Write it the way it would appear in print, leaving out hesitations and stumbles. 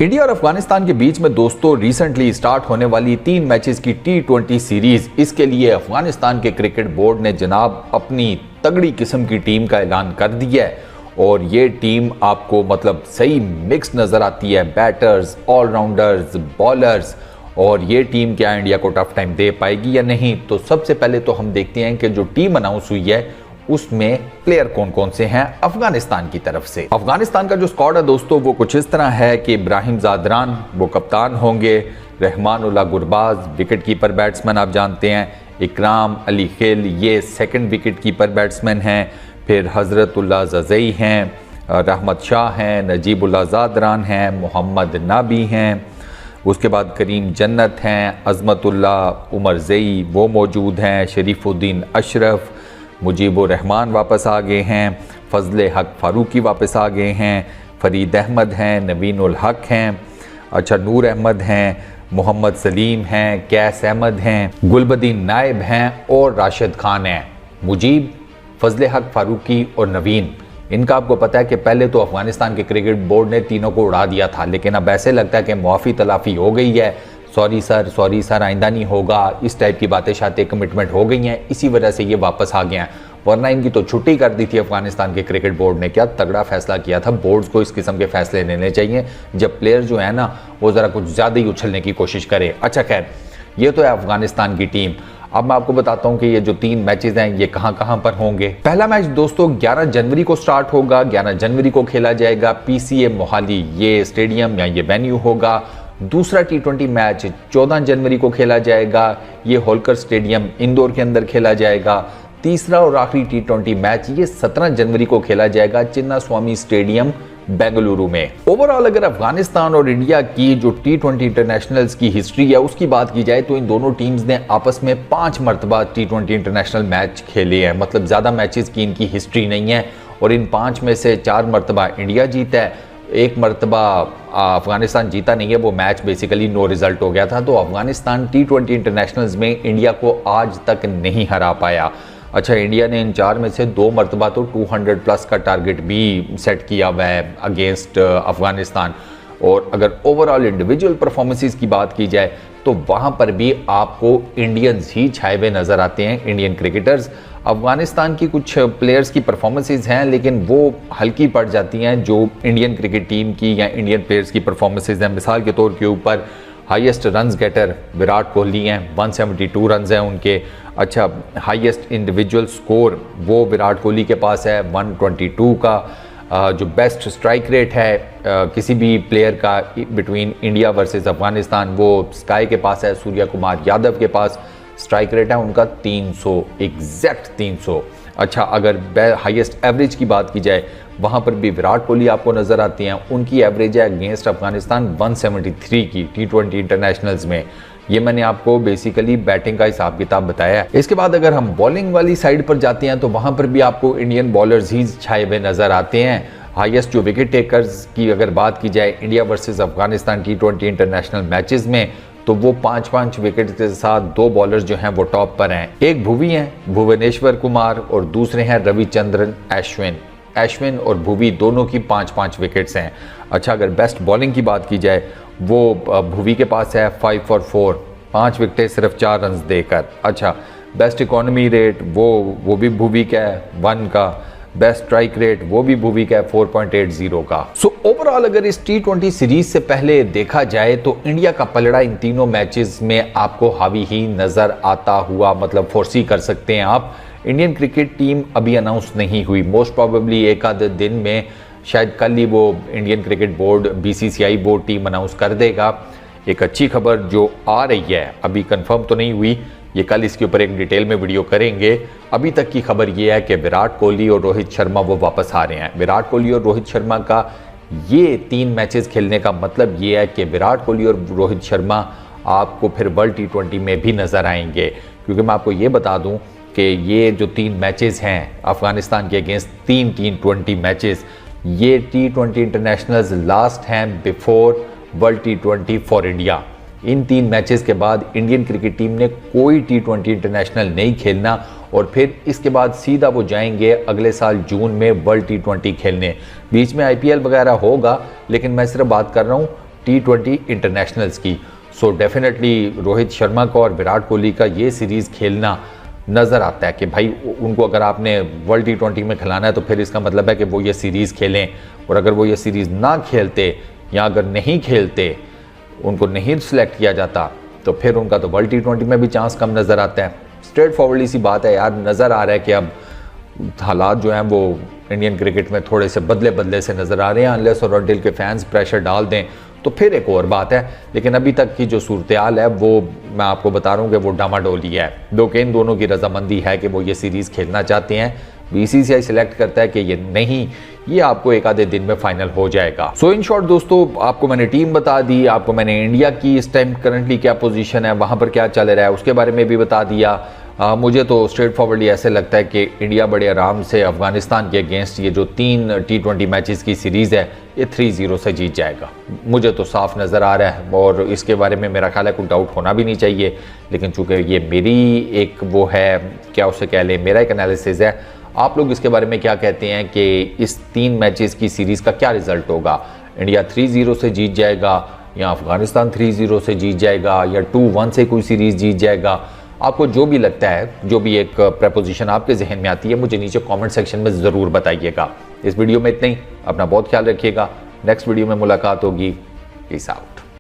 India और अफगानिस्तान के बीच में दोस्तों रिसेंटली स्टार्ट होने वाली 3 मैचेस की T20 सीरीज, इसके लिए अफगानिस्तान के क्रिकेट बोर्ड ने जनाब अपनी तगड़ी किस्म की टीम का ऐलान कर दिया है। और ये टीम आपको मतलब सही मिक्स नज़र आती है, बैटर्स, ऑलराउंडर्स, बॉलर्स। और ये टीम क्या इंडिया को टफ टाइम दे पाएगी या नहीं, तो सबसे पहले तो हम देखते हैं कि जो टीम अनाउंस हुई है उसमें प्लेयर कौन कौन से हैं अफगानिस्तान की तरफ से। अफगानिस्तान का जो स्क्वाड है दोस्तों वो कुछ इस तरह है कि इब्राहिम ज़ादरान वो कप्तान होंगे, Rahmanullah Gurbaz wicket keeper batsman आप जानते हैं, इकराम अली खिल ये सेकंड विकेट कीपर बैट्समैन हैं, फिर हजरतुल्लाह जज़ई हैं, रहमत शाह हैं, नजीबुल्लाह ज़ादरान हैं, मोहम्मद नाबी हैं, उसके बाद करीम जन्नत हैं, अज़मतुल्लाह उमर ज़ई वो मौजूद हैं, शरीफुद्दीन अशरफ, मुजीबुर रहमान वापस आ गए हैं, फजले हक फारूकी वापस आ गए हैं, फरीद अहमद हैं, नवीनुल हक हैं, अच्छा नूर अहमद हैं, मोहम्मद सलीम हैं, कैस अहमद हैं, गुलबदीन नायब हैं और राशिद खान हैं। मुजीब, फजले हक फारूकी और नवीन, इनका आपको पता है कि पहले तो अफगानिस्तान के क्रिकेट बोर्ड ने तीनों को उड़ा दिया था, लेकिन अब ऐसे लगता है कि मुआफ़ी तलाफ़ी हो गई है। सॉरी सर आइंदा नहीं होगा, इस टाइप की बातें शायद कमिटमेंट हो गई हैं, इसी वजह से ये वापस आ गए हैं। वरना इनकी तो छुट्टी कर दी थी अफगानिस्तान के क्रिकेट बोर्ड ने। क्या तगड़ा फैसला किया था। बोर्ड्स को इस किस्म के फैसले लेने चाहिए जब प्लेयर जो है ना वो ज़रा कुछ ज़्यादा ही उछलने की कोशिश करे। अच्छा खैर, ये तो है अफगानिस्तान की टीम। अब मैं आपको बताता हूं कि ये जो 3 मैचेस हैं ये कहां पर होंगे। पहला मैच दोस्तों 11 जनवरी को स्टार्ट होगा, 11 जनवरी को खेला जाएगा पीसीए मोहाली, ये स्टेडियम या ये वेन्यू होगा। दूसरा T20 मैच 14 जनवरी को खेला जाएगा, ये होलकर स्टेडियम इंदौर के अंदर खेला जाएगा। तीसरा और आखिरी T20 मैच ये 17 जनवरी को खेला जाएगा चिन्ना स्वामी स्टेडियम बेंगलुरु में। ओवरऑल अगर अफगानिस्तान और इंडिया की जो T20 इंटरनेशनल्स की हिस्ट्री है उसकी बात की जाए तो इन दोनों टीम्स ने आपस में 5 मरतबा T20 इंटरनेशनल मैच खेले हैं। मतलब ज़्यादा मैचेस की इनकी हिस्ट्री नहीं है और इन 5 में से 4 मरतबा इंडिया जीता है, 1 मरतबा अफगानिस्तान जीता नहीं है, वो मैच बेसिकली नो रिजल्ट हो गया था। तो अफगानिस्तान T20 इंटरनेशनल्स में इंडिया को आज तक नहीं हरा पाया। अच्छा, इंडिया ने इन 4 में से 2 मरतबा तो 200 प्लस का टारगेट भी सेट किया हुआ है अगेंस्ट अफगानिस्तान। और अगर ओवरऑल इंडिविजुअल परफॉर्मेंसेस की बात की जाए तो वहाँ पर भी आपको इंडियंस ही छाए हुए नज़र आते हैं, इंडियन क्रिकेटर्स। अफगानिस्तान की कुछ प्लेयर्स की परफॉर्मेंसेस हैं लेकिन वो हल्की पड़ जाती हैं जो इंडियन क्रिकेट टीम की या इंडियन प्लेयर्स की परफॉर्मेंसेस हैं। मिसाल के तौर के ऊपर highest runs getter Virat Kohli हैं, 172 रन्स हैं उनके। अच्छा, हाईएस्ट इंडिविजुअल स्कोर वो विराट कोहली के पास है 122 का। जो बेस्ट स्ट्राइक रेट है किसी भी प्लेयर का बिटवीन इंडिया वर्सेस अफगानिस्तान वो स्काई के पास है, सूर्या कुमार यादव के पास स्ट्राइक रेट है उनका 300, एग्जैक्ट 300। अच्छा, अगर हाईएस्ट एवरेज की बात की जाए वहाँ पर भी विराट कोहली आपको नज़र आती हैं, उनकी एवरेज है अगेंस्ट अफगानिस्तान 173 की T20 इंटरनेशनल्स में। ये मैंने आपको बेसिकली बैटिंग का हिसाब किताब बताया है। इसके बाद अगर हम बॉलिंग वाली साइड पर जाते हैं तो वहाँ पर भी आपको इंडियन बॉलर्स ही छाए हुए नज़र आते हैं। हाईएस्ट जो विकेट टेकर्स की अगर बात की जाए India versus Afghanistan T20 international matches में तो वो 5-5 विकेट के साथ 2 बॉलर्स जो हैं वो टॉप पर हैं। एक भुवी हैं भुवनेश्वर कुमार और दूसरे हैं रविचंद्रन अश्विन और भुवी दोनों की 5-5 विकेट्स हैं। अच्छा, अगर बेस्ट बॉलिंग की बात की जाए वो भुवी के पास है 5 for 4, 5 विकेटें सिर्फ 4 रन देकर। अच्छा, बेस्ट इकोनॉमी रेट वो भी भुवी का है 1 का। बेस्ट स्ट्राइक रेट वो भी भुवी का है 4.80 का। सो ओवरऑल अगर इस T20 सीरीज से पहले देखा जाए तो इंडिया का पलड़ा इन तीनों मैचेस में आपको हावी ही नजर आता हुआ मतलब फोर्सी कर सकते हैं आप। इंडियन क्रिकेट टीम अभी अनाउंस नहीं हुई, मोस्ट प्रोबेबली एक आधे दिन में शायद कल ही वो इंडियन क्रिकेट बोर्ड BCCI वो टीम अनाउंस कर देगा। एक अच्छी खबर जो आ रही है अभी कंफर्म तो नहीं हुई, ये कल इसके ऊपर एक डिटेल में वीडियो करेंगे। अभी तक की खबर ये है कि विराट कोहली और रोहित शर्मा वो वापस आ रहे हैं। विराट कोहली और रोहित शर्मा का ये 3 मैचेस खेलने का मतलब ये है कि विराट कोहली और रोहित शर्मा आपको फिर वर्ल्ड T20 में भी नज़र आएंगे। क्योंकि मैं आपको ये बता दूं कि ये जो 3 मैचेस हैं अफगानिस्तान के अगेंस्ट 3 T20 मैचेस, ये T20 इंटरनेशनल्स लास्ट हैं before world T20 for India. In 3 matches के बाद इंडियन क्रिकेट टीम ने कोई T20 इंटरनेशनल नहीं खेलना और फिर इसके बाद सीधा वो जाएंगे अगले साल जून में वर्ल्ड T20 खेलने। बीच में IPL वगैरह होगा लेकिन मैं सिर्फ बात कर रहा हूँ T20 इंटरनेशनल्स की। सो डेफिनेटली रोहित शर्मा का और विराट कोहली का ये सीरीज़ खेलना नज़र आता है कि भाई उनको अगर आपने वर्ल्ड T20 में खिलाना है तो फिर इसका मतलब है कि वो ये सीरीज़ खेलें, और अगर वो ये सीरीज़ ना खेलते या अगर नहीं खेलते, उनको नहीं सिलेक्ट किया जाता, तो फिर उनका तो वर्ल्ड T20 में भी चांस कम नज़र आता है। स्ट्रेट फॉरवर्डली सी बात है यार, नज़र आ रहा है कि अब हालात जो हैं वो इंडियन क्रिकेट में थोड़े से बदले बदले से नज़र आ रहे हैं। अनलेस और अनटिल के फैंस प्रेशर डाल दें तो फिर एक और बात है, लेकिन अभी तक की जो सूरत हाल है वो मैं आपको बता रहा हूँ कि वो डामाडोली है। इन दोनों की रजामंदी है कि वो ये सीरीज़ खेलना चाहते हैं। BCCI सिलेक्ट करता है कि ये नहीं, ये आपको एक आधे दिन में फाइनल हो जाएगा। सो इन शॉर्ट दोस्तों, आपको मैंने टीम बता दी, आपको मैंने इंडिया की इस टाइम करंटली क्या पोजीशन है, वहाँ पर क्या चल रहा है, उसके बारे में भी बता दिया। मुझे तो स्ट्रेट फॉरवर्डली ऐसे लगता है कि इंडिया बड़े आराम से अफगानिस्तान के अगेंस्ट ये जो 3 T20 मैचेस की सीरीज़ है ये 3-0 से जीत जाएगा। मुझे तो साफ नज़र आ रहा है, और इसके बारे में मेरा ख्याल है कोई डाउट होना भी नहीं चाहिए। लेकिन चूँकि ये मेरी एक वो है, क्या उसे कह लें, मेरा एक एनालिसिस है। आप लोग इसके बारे में क्या कहते हैं कि इस 3 मैचेस की सीरीज़ का क्या रिजल्ट होगा? इंडिया 3-0 से जीत जाएगा, या अफगानिस्तान 3-0 से जीत जाएगा, या 2-1 से कोई सीरीज़ जीत जाएगा? आपको जो भी लगता है, जो भी एक प्रपोजिशन आपके जहन में आती है, मुझे नीचे कमेंट सेक्शन में ज़रूर बताइएगा। इस वीडियो में इतना ही। अपना बहुत ख्याल रखिएगा। नेक्स्ट वीडियो में मुलाकात होगी। Peace out.